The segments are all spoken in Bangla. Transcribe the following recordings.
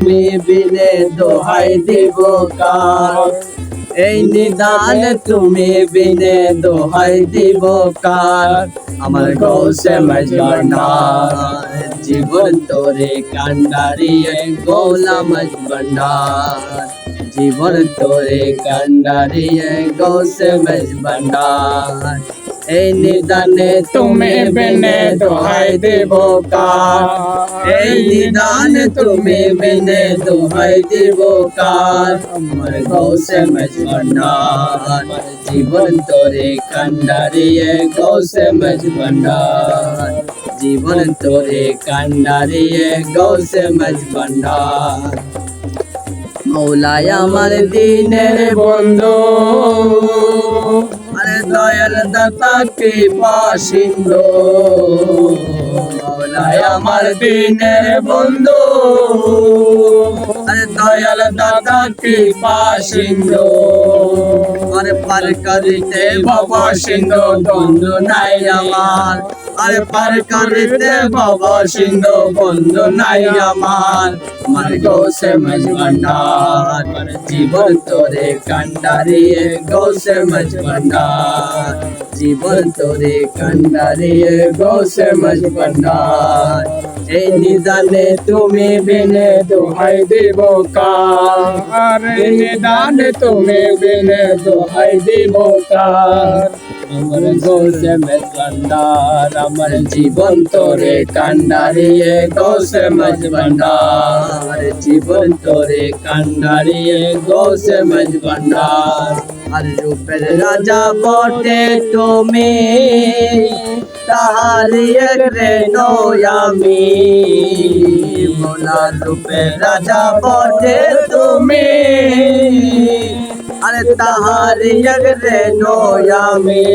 তুমি বিনে দোহাই দিব কার, এই নিদান তুমি বিনে দোহাই দিব কার। আমার গৌসে মজবন্ডার জীবন তোরে কান্ডারিয়ে গোলাম মজবন্ডার, জীবন তোরে কান্ডারিয়ে গৌসে মজবন্ডার। এই নিদানে তুমি বিনে দোহাই দিব কার, এই নিদানে তুমি বিনে দোহাই দিব কার। আমার গৌসে মজবন্ডার জীবন তোরে কান্ডারিয়ে গৌসে মজবন্ডার, জীবন তোরে কান্ডারিয়ে গৌসে মজবন্ডার। মৌলাই আমার দিনের বন্ধু, আরে দয়াল দাতা কৃপা সিন্ধু। মৌলাই আমার দিনের বন্ধু, আরে দয়াল দাতা কৃপা সিন্ধু। আরে পার করিতে ভব সিন্ধু বন্ধু নাই আমার, আরে পার করিতে ভব সিন্ধু বন্ধু নাই আমার। আমার গৌসে মজবন্ডার জীবন তোরে কান্ডারিয়ে গৌসে মজবন্ডার, জীবন তোরে কান্ডারিয়ে গৌসে মজবন্ডার। এই নিদানে তুমি বিনে দোহাই দিব কার, এই নিদানে তুমি বিনে দোহাই দিব কার। আমার গৌসে মজবন্ডার আমার জীবন তোরে কান্ডারিয়ে গৌসে মজবন্ডার, জীবন তোরে কান্ডারিয়ে গৌসে মজবন্ডার। আর রূপের রাজা বটে তুমি, তাহারি রে নয়ামি। মোলা রূপের রাজা বটে তুমি, আরে তাহারি রে নয়ামি।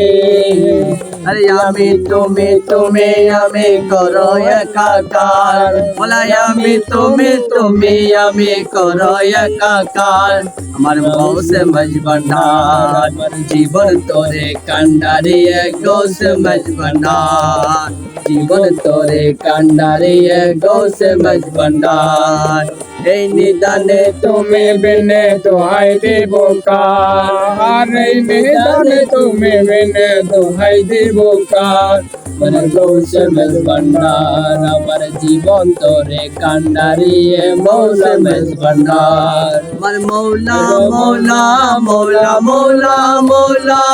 আরে আমি তুমি তুমি আমি করো একাকার, বলাই আমি তুমি তুমি আমি করো একাকার। আমার গৌসে মজবন্ডার জীবন তোরে কান্ডারিয়ে গৌসে মজবন্ডার, জীবন তোরে কান্ডারিয়ে গৌসে মজবন্ডার। এই নিদানে তুমি বিনে দোহাই দিব কার, এই নিদানে তুমি বিনে দোহাই দিব কার। আমার গৌসে মজবন্ডার আমার জীবন তোরে কান্ডারিয়ে মৌলা মজবন্ডার। আমার মৌলা মৌলা মৌলা মৌলা মৌলা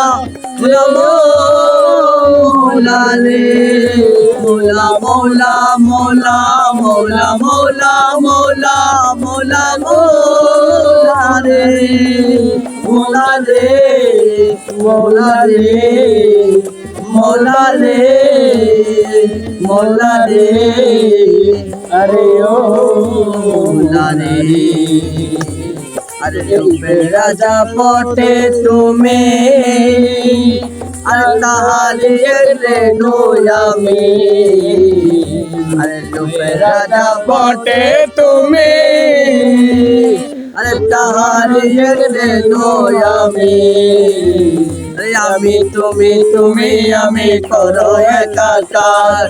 মৌলা মৌলা রে, মৌলা মৌলা মৌলা মৌলা মৌলা মৌলা মৌলা মৌলা রে, মৌলা রে মৌলা রে মৌলা রে মৌলা রে, আরে ও মৌলা রে। আরে রূপের রাজা বটে তুমি, আর তাহারি রে নয়ামি। আরে রূপের রাজা বটে তুমি, আরে তাহারি রে নয়ামি। আমি তুমি তুমি আমি করো একাকার,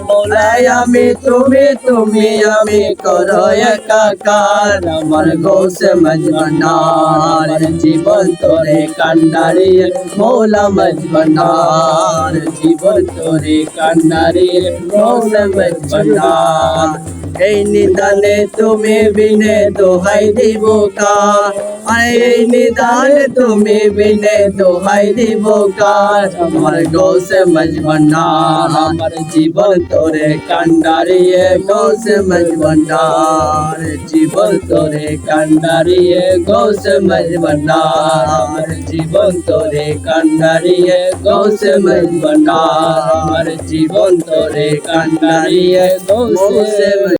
আমি তুমি তুমি আমি করো একাকার। আমার গৌসে মজবন্ডার জীবন তোরে কান্ডারিয়ে মৌলা মজবন্ডার, জীবন তোরে কান্ডারিয়ে গৌসে মজবন্ডার। এই নিদানে তুমি বিনে দোহাই দিব কার, এই নিদানে তুমি বিনে দোহাই দিব কার। আমার গৌসে মজবন্ডার আমার জীবন তোরে কান্ডারিয়ে গৌসে মজবন্ডার, জীবন তোরে কান্ডারিয়ে গৌসে মজবন্ডার, জীবন তোরে কান্ডারিয়ে গৌসে মজবন্ডার। আমার জীবন তোরে কান্ডারিয়ে গৌসে